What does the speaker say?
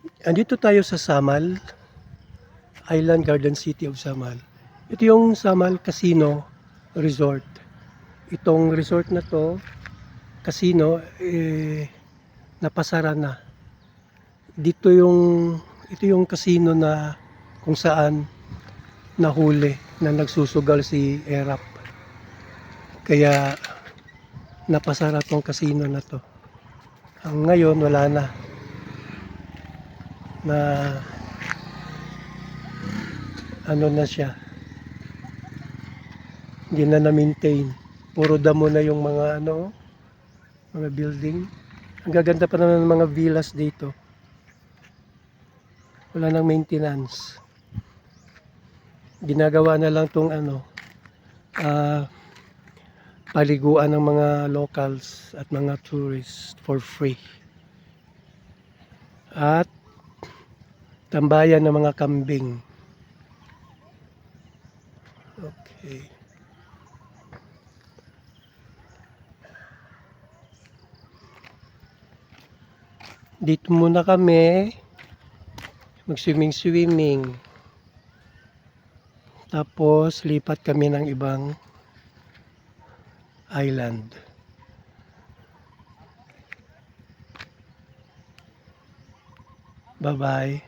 Andito tayo sa Samal, Island Garden City of Samal. Ito yung Samal Casino Resort. Itong resort na to, casino, napasara na. Ito yung casino na kung saan nahuli na nagsusugal si Erap. Kaya napasara tong casino na to. Ang ngayon wala na ano na siya, hindi na-maintain. Puro damo na yung mga mga building. Ang gaganda pa naman ng mga villas dito. Wala nang maintenance. Ginagawa na lang tong paliguan ng mga locals at mga tourists for free. At tambayan ng mga kambing. Okay. Dito muna kami mag-swimming. Tapos lipat kami ng ibang island. Bye-bye.